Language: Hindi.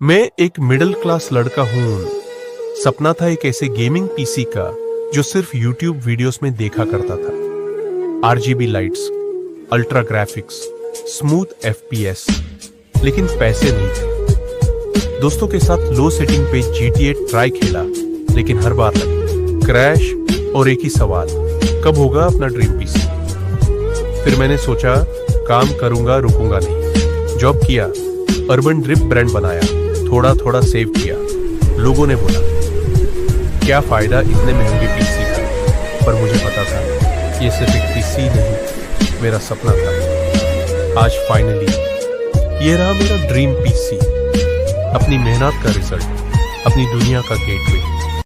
मैं एक मिडिल क्लास लड़का हूं। सपना था एक ऐसे गेमिंग पीसी का जो सिर्फ यूट्यूब वीडियोस में देखा करता था। RGB lights, ultra graphics, smooth FPS, लेकिन पैसे नहीं थे। दोस्तों के साथ लो सेटिंग पे GTA ट्राई खेला, लेकिन हर बार लगी क्रैश और एक ही सवाल, कब होगा अपना ड्रीम पीसी। फिर मैंने सोचा काम करूंगा, रुकूंगा नहीं। जॉब किया, अर्बन ड्रिप ब्रांड बनाया, थोड़ा थोड़ा सेव किया। लोगों ने बोला क्या फायदा इतने महंगे पीसी का, पर मुझे पता था ये सिर्फ एक पीसी नहीं, मेरा सपना था। आज फाइनली ये रहा मेरा ड्रीम पीसी, अपनी मेहनत का रिजल्ट, अपनी दुनिया का गेटवे।